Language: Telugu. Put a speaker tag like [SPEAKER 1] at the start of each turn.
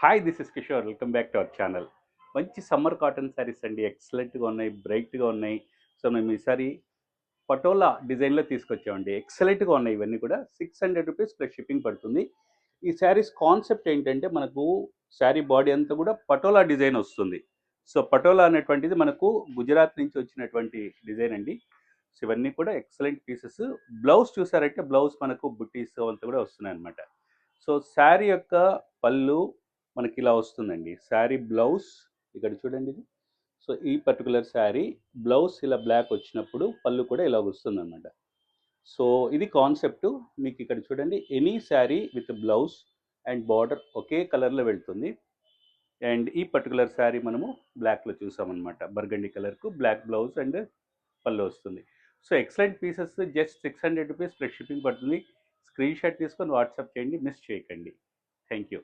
[SPEAKER 1] Hi this is Kishore, welcome back to our channel. మంచి సమ్మర్ కాటన్ శారీస్ అండి, ఎక్సలెంట్గా ఉన్నాయి, బ్రైట్గా ఉన్నాయి. సో మేము ఈసారి పటోలా డిజైన్లో తీసుకొచ్చామండి. ఎక్సలెంట్గా ఉన్నాయి ఇవన్నీ కూడా. ₹600 ప్లస్ షిప్పింగ్ పడుతుంది. ఈ శారీస్ కాన్సెప్ట్ ఏంటంటే మనకు శారీ బాడీ అంతా కూడా పటోలా డిజైన్ వస్తుంది. సో పటోలా అనేటువంటిది మనకు గుజరాత్ నుంచి వచ్చినటువంటి డిజైన్ అండి. సో ఇవన్నీ కూడా ఎక్సలెంట్ పీసెస్. బ్లౌజ్ చూసారంటే బ్లౌజ్ మనకు బుట్టీస్ అంతా కూడా వస్తున్నాయి అనమాట. సో శారీ యొక్క పళ్ళు మనకి ఇలా వస్తుందండి. శారీ బ్లౌజ్ ఇక్కడ చూడండి ఇది. సో ఈ పర్టికులర్ శారీ బ్లౌజ్ ఇలా బ్లాక్ వచ్చినప్పుడు పళ్ళు కూడా ఇలా వస్తుందన్నమాట. సో ఇది కాన్సెప్ట్. మీకు ఇక్కడ చూడండి, any sari with blouse and border ఒకే కలర్లో వెళ్తుంది. అండ్ ఈ పర్టికులర్ శారీ మనము బ్లాక్లో చూసామన్నమాట. బర్గండి కలర్కు బ్లాక్ బ్లౌజ్ అండ్ పళ్ళు వస్తుంది. So excellent pieces, just ₹600 plus shipping పడుతుంది. స్క్రీన్ షాట్ తీసుకొని వాట్సాప్ చేయండి, మిస్ చేయకండి. Thank you.